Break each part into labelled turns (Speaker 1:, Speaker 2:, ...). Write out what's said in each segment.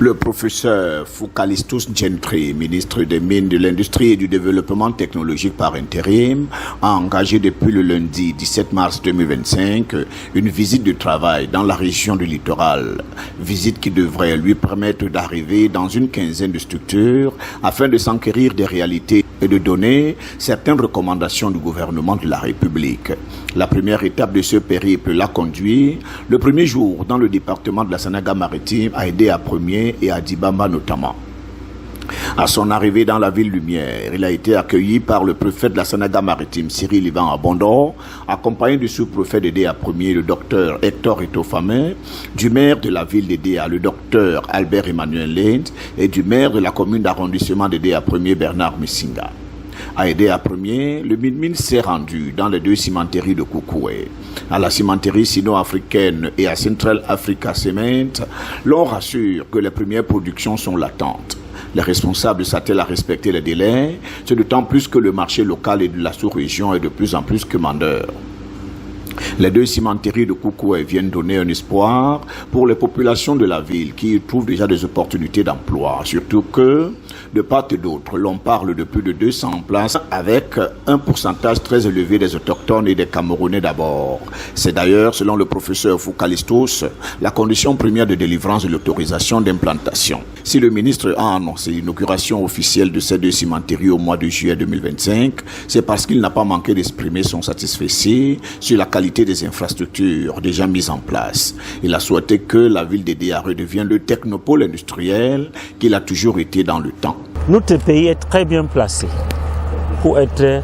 Speaker 1: Le professeur Foucalistus Gentry, ministre des Mines, de l'Industrie et du Développement technologique par intérim, a engagé depuis le lundi 17 mars 2025 une visite de travail dans la région du littoral. Visite qui devrait lui permettre d'arriver dans une quinzaine de structures afin de s'enquérir des réalités et de donner certaines recommandations du gouvernement de la République. La première étape de ce périple l'a conduit le premier jour dans le département de la Sanaga-Maritime à Edéa Premier et à Dibamba notamment. À son arrivée dans la ville lumière, il a été accueilli par le préfet de la Sanaga-Maritime, Cyril Ivan Abondor, accompagné du sous-préfet d'Edéa Premier, le docteur Hector Etofame, du maire de la ville d'Edéa, le docteur Albert Emmanuel Lind, et du maire de la commune d'arrondissement d'Edéa Premier, Bernard Messinga. À Edéa Premier, le MINMIN s'est rendu dans les deux cimenteries de Koukoué. À la cimenterie sino-africaine et à Central Africa Cement, l'on rassure que les premières productions sont latentes. Les responsables s'attellent à respecter les délais, c'est d'autant plus que le marché local et de la sous-région est de plus en plus commandeur. Les deux cimenteries de Koukoué viennent donner un espoir pour les populations de la ville qui y trouvent déjà des opportunités d'emploi. Surtout que, de part et d'autre, l'on parle de plus de 200 places avec un pourcentage très élevé des autochtones et des Camerounais d'abord. C'est d'ailleurs, selon le professeur Foucalistus, la condition première de délivrance de l'autorisation d'implantation. Si le ministre a annoncé l'inauguration officielle de ces deux cimenteries au mois de juillet 2025, c'est parce qu'il n'a pas manqué d'exprimer son satisfait sur la qualité des infrastructures déjà mises en place. Il a souhaité que la ville d'Edéa redevienne le technopôle industriel qu'il a toujours été dans le temps.
Speaker 2: Notre pays est très bien placé pour être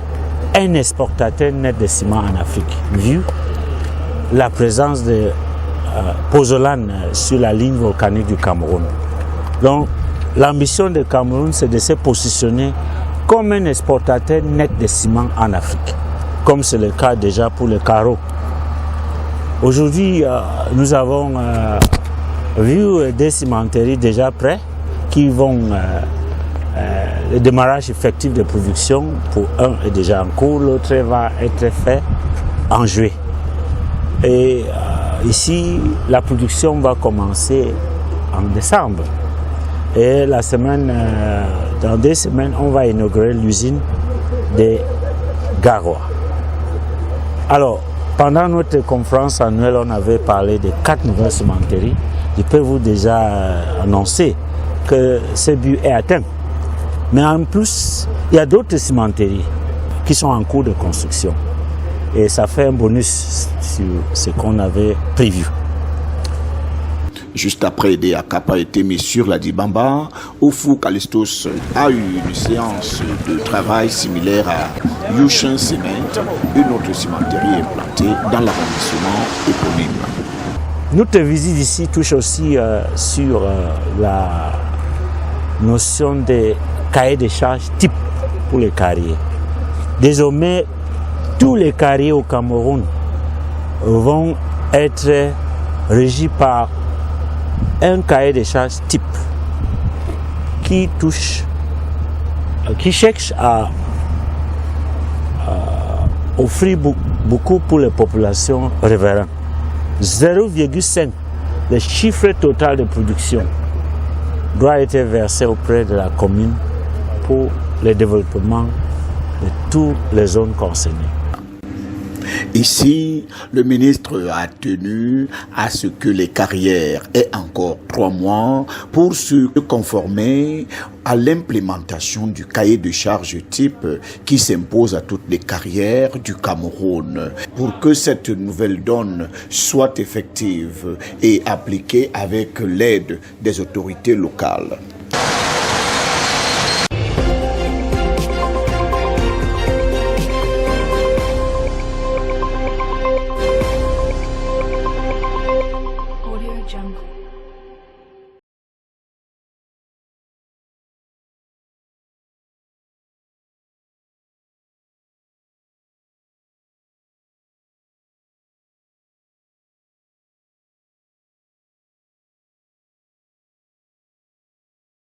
Speaker 2: un exportateur net de ciment en Afrique, vu la présence de pozzolan sur la ligne volcanique du Cameroun. Donc, l'ambition du Cameroun, c'est de se positionner comme un exportateur net de ciment en Afrique, comme c'est le cas déjà pour le carreau. Aujourd'hui, nous avons vu des cimenteries déjà prêtes qui vont, le démarrage effectif de production pour un est déjà en cours, l'autre va être fait en juillet. Et ici, la production va commencer en décembre. Et la semaine, dans 2 semaines, on va inaugurer l'usine de Garoua. Alors, pendant notre conférence annuelle, on avait parlé de 4 nouvelles cimenteries. Je peux vous déjà annoncer que ce but est atteint. Mais en plus, il y a d'autres cimenteries qui sont en cours de construction. Et ça fait un bonus sur ce qu'on avait prévu.
Speaker 1: Juste après, Edéa Cap a été mis sur la Dibamba, où Foucalistus a eu une séance de travail similaire à Yushin Cement, une autre cimenterie implantée dans l'arrondissement éponyme.
Speaker 2: Notre visite ici touche aussi sur la notion de cahier de charges type pour les carriers. Désormais, tous les carriers au Cameroun vont être régis par un cahier de charges type qui cherche à offrir beaucoup pour les populations riveraines. 0,5 le chiffre total de production doit être versé auprès de la commune pour le développement de toutes les zones concernées.
Speaker 1: Ici, le ministre a tenu à ce que les carrières aient encore 3 mois pour se conformer à l'implémentation du cahier de charges type qui s'impose à toutes les carrières du Cameroun. Pour que cette nouvelle donne soit effective et appliquée avec l'aide des autorités locales.